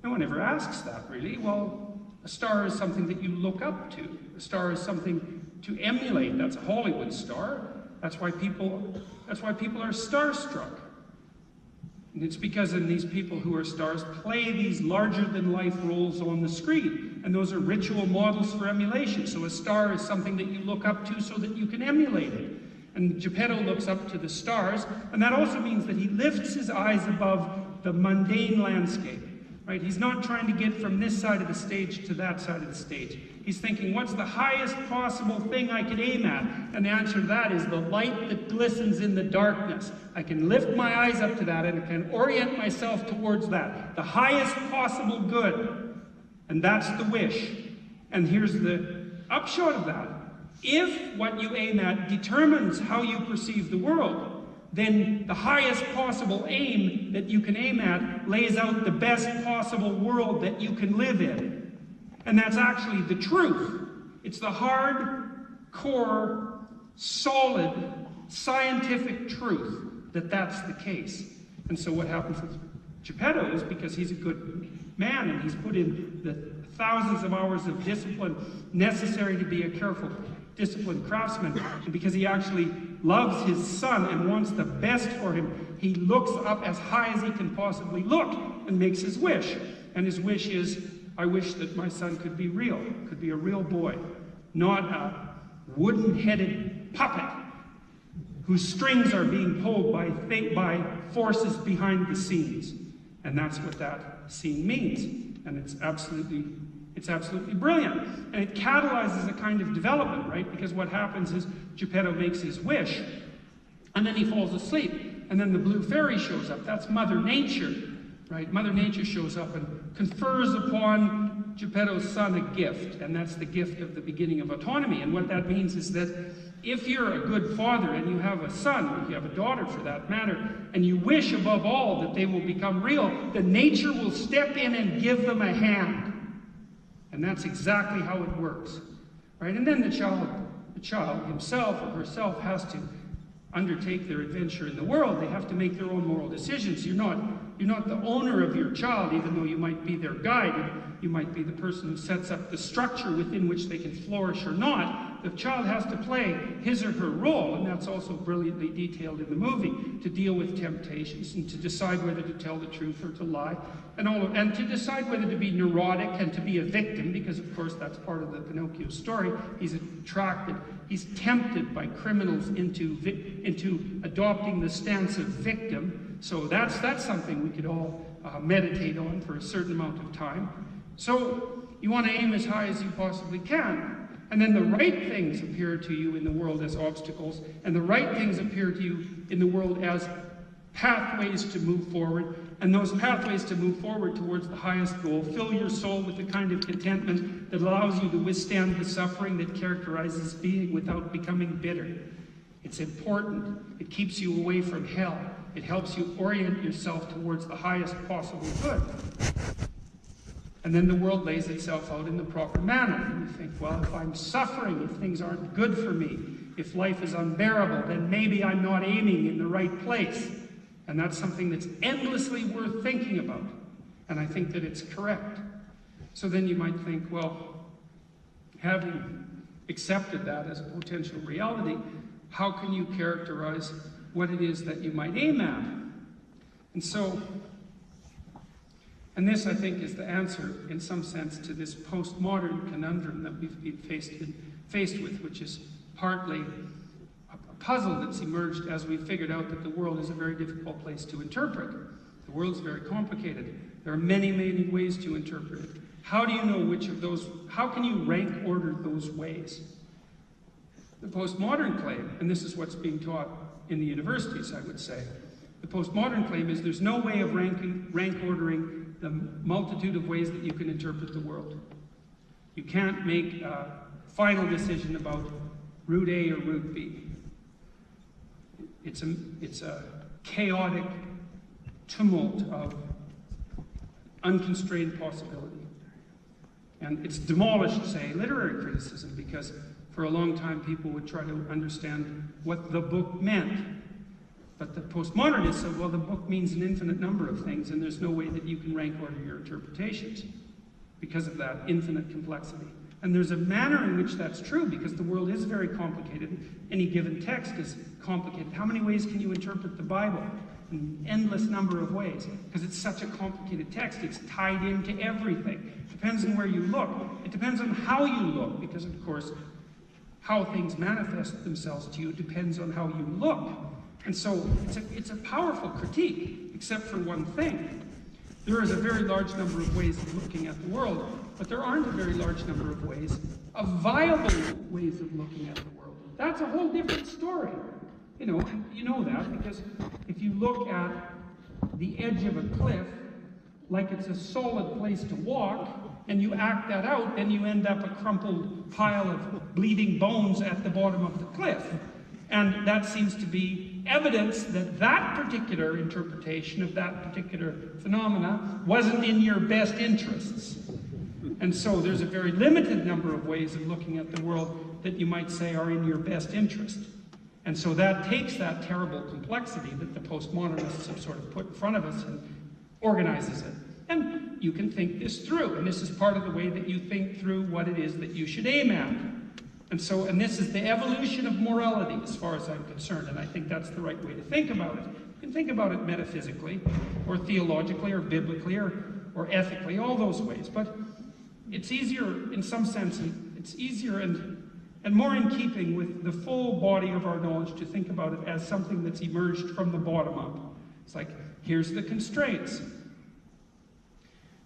No one ever asks that, really. Well, a star is something that you look up to. A star is something to emulate. That's a Hollywood star. That's why people are starstruck. And it's because these people who are stars play these larger-than-life roles on the screen. And those are ritual models for emulation. So a star is something that you look up to so that you can emulate it. And Geppetto looks up to the stars, and that also means that he lifts his eyes above the mundane landscape. Right? He's not trying to get from this side of the stage to that side of the stage. He's thinking, what's the highest possible thing I could aim at? And the answer to that is the light that glistens in the darkness. I can lift my eyes up to that, and I can orient myself towards that. The highest possible good. And that's the wish. And here's the upshot of that. If what you aim at determines how you perceive the world, then the highest possible aim that you can aim at lays out the best possible world that you can live in. And that's actually the truth. It's the hard, core, solid, scientific truth that that's the case. And so what happens with Geppetto is, because he's a good man and he's put in the thousands of hours of discipline necessary to be a careful, disciplined craftsman, and because he actually loves his son and wants the best for him, he looks up as high as he can possibly look and makes his wish. And his wish is, I wish that my son could be real, could be a real boy, not a wooden-headed puppet whose strings are being pulled by forces behind the scenes. And that's what that scene means. And it's absolutely brilliant. And it catalyzes a kind of development, right? Because what happens is Geppetto makes his wish, and then he falls asleep. And then the blue fairy shows up. That's Mother Nature, right? Mother Nature shows up and confers upon Geppetto's son a gift. And that's the gift of the beginning of autonomy. And what that means is that if you're a good father and you have a son, or you have a daughter for that matter, and you wish above all that they will become real, then nature will step in and give them a hand. And that's exactly how it works, right? And then the child himself or herself has to undertake their adventure in the world. They have to make their own moral decisions. You're not the owner of your child, even though you might be their guide. You might be the person who sets up the structure within which they can flourish or not. The child has to play his or her role, and that's also brilliantly detailed in the movie, to deal with temptations and to decide whether to tell the truth or to lie, and to decide whether to be neurotic and to be a victim, because of course that's part of the Pinocchio story. He's tempted by criminals into adopting the stance of victim. So that's something we could all meditate on for a certain amount of time. So you want to aim as high as you possibly can. And then the right things appear to you in the world as obstacles, and the right things appear to you in the world as pathways to move forward. And those pathways to move forward towards the highest goal fill your soul with the kind of contentment that allows you to withstand the suffering that characterizes being without becoming bitter. It's important. It keeps you away from hell. It helps you orient yourself towards the highest possible good. And then the world lays itself out in the proper manner. And you think, well, if I'm suffering, if things aren't good for me, if life is unbearable, then maybe I'm not aiming in the right place. And that's something that's endlessly worth thinking about. And I think that it's correct. So then you might think, well, having accepted that as a potential reality, how can you characterize what it is that you might aim at? And this, I think, is the answer, in some sense, to this postmodern conundrum that we've been faced with, which is partly a puzzle that's emerged as we've figured out that the world is a very difficult place to interpret. The world's very complicated. There are many, many ways to interpret it. How do you know which of those, how can you rank order those ways? The postmodern claim, and this is what's being taught in the universities, I would say, the postmodern claim is there's no way of rank ordering the multitude of ways that you can interpret the world. You can't make a final decision about route A or route B. It's a chaotic tumult of unconstrained possibility. And it's demolished, say, literary criticism, because for a long time people would try to understand what the book meant. But the postmodernists said, well, the book means an infinite number of things, and there's no way that you can rank order your interpretations because of that infinite complexity. And there's a manner in which that's true, because the world is very complicated. Any given text is complicated. How many ways can you interpret the Bible? An endless number of ways, because it's such a complicated text. It's tied into everything. It depends on where you look. It depends on how you look, because, of course, how things manifest themselves to you depends on how you look. And so it's a powerful critique, except for one thing. There is a very large number of ways of looking at the world, but there aren't a very large number of ways, of viable ways of looking at the world. That's a whole different story. You know that, because if you look at the edge of a cliff like it's a solid place to walk, and you act that out, then you end up a crumpled pile of bleeding bones at the bottom of the cliff. And that seems to be evidence that that particular interpretation of that particular phenomena wasn't in your best interests. And so there's a very limited number of ways of looking at the world that you might say are in your best interest. And so that takes that terrible complexity that the postmodernists have sort of put in front of us and organizes it. And you can think this through, and this is part of the way that you think through what it is that you should aim at. And this is the evolution of morality, as far as I'm concerned, and I think that's the right way to think about it. You can think about it metaphysically, or theologically, or biblically, or ethically, all those ways. But it's easier, in some sense, it's easier and more in keeping with the full body of our knowledge to think about it as something that's emerged from the bottom up. It's like, here's the constraints.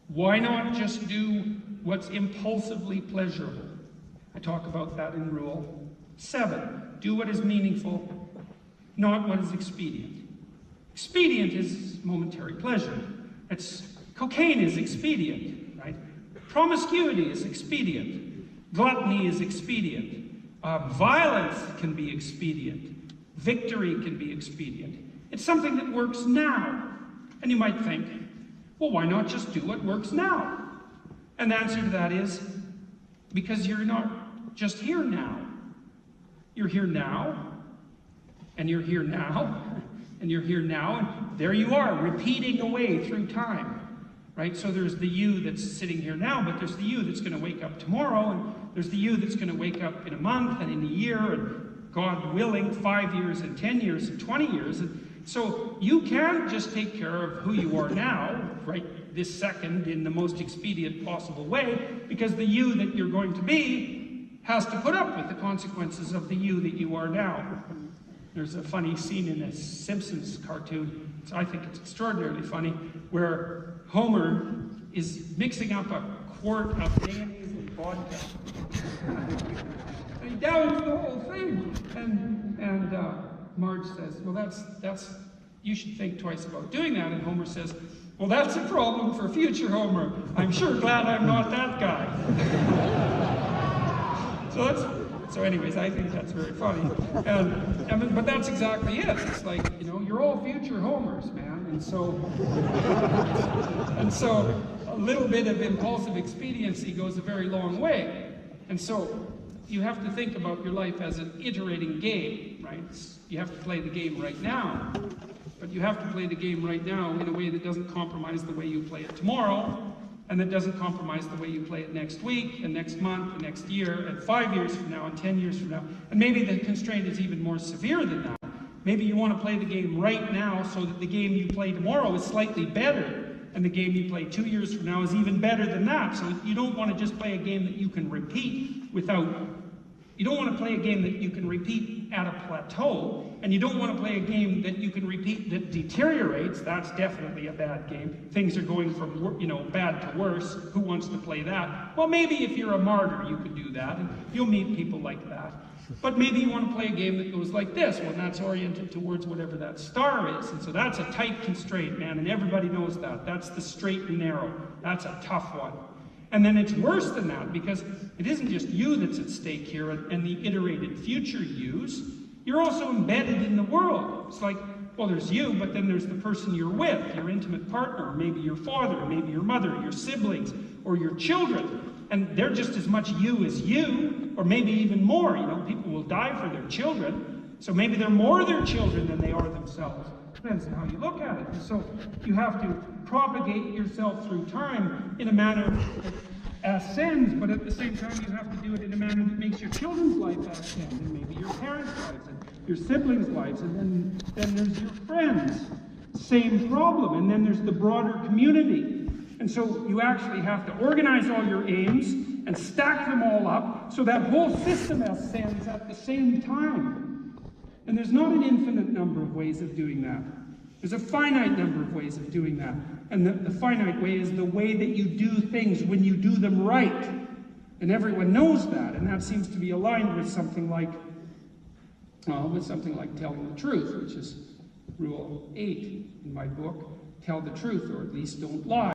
Why not just do what's impulsively pleasurable? I talk about that in Rule 7. Do what is meaningful, not what is expedient. Expedient is momentary pleasure. Cocaine is expedient, right? Promiscuity is expedient. Gluttony is expedient. Violence can be expedient. Victory can be expedient. It's something that works now. And you might think, well, why not just do what works now? And the answer to that is, because you're not just here now. You're here now, and you're here now, and you're here now, and there you are, repeating away through time. right? So there's the you that's sitting here now, but there's the you that's going to wake up tomorrow, and there's the you that's going to wake up in a month and in a year, and God willing, 5 years and 10 years and 20 years. And so you can't just take care of who you are now, right, this second, in the most expedient possible way, because the you that you're going to be has to put up with the consequences of the you that you are now. There's a funny scene in a Simpsons cartoon, so I think it's extraordinarily funny, where Homer is mixing up a quart of mayonnaise and vodka. And he downs the whole thing. And Marge says, well, that's you should think twice about doing that. And Homer says, well, that's a problem for future Homer. I'm sure glad I'm not that guy. So anyways, I think that's very funny. But that's exactly it. It's like, you know, you're all future Homers, man. And so a little bit of impulsive expediency goes a very long way. And so you have to think about your life as an iterating game, right? You have to play the game right now. But you have to play the game right now in a way that doesn't compromise the way you play it tomorrow, and that doesn't compromise the way you play it next week, and next month, and next year, and 5 years from now, and 10 years from now. And maybe the constraint is even more severe than that. Maybe you want to play the game right now so that the game you play tomorrow is slightly better, and the game you play 2 years from now is even better than that. So you don't want to just play a game that you can repeat you don't want to play a game that you can repeat at a plateau, and you don't want to play a game that you can repeat that deteriorates. That's definitely a bad game. Things are going from, you know, bad to worse. Who wants to play that? Well, maybe if you're a martyr, you could do that, and you'll meet people like that. But maybe you want to play a game that goes like this. Well, that's oriented towards whatever that star is. And so that's a tight constraint, man, and everybody knows that. That's the straight and narrow. That's a tough one. And then it's worse than that, because it isn't just you that's at stake here and the iterated future yous. You're also embedded in the world. It's like, well, there's you, but then there's the person you're with, your intimate partner, maybe your father, maybe your mother, your siblings, or your children. And they're just as much you as you, or maybe even more. You know, people will die for their children, so maybe they're more their children than they are themselves. Depends on how you look at it. And so you have to propagate yourself through time in a manner that ascends, but at the same time you have to do it in a manner that makes your children's life ascend, and maybe your parents' lives, and your siblings' lives, and then there's your friends. Same problem. And then there's the broader community. And so you actually have to organize all your aims and stack them all up so that whole system ascends at the same time. And there's not an infinite number of ways of doing that. There's a finite number of ways of doing that. And the finite way is the way that you do things when you do them right. And everyone knows that. And that seems to be aligned with something like telling the truth, which is Rule 8 in my book. Tell the truth, or at least don't lie.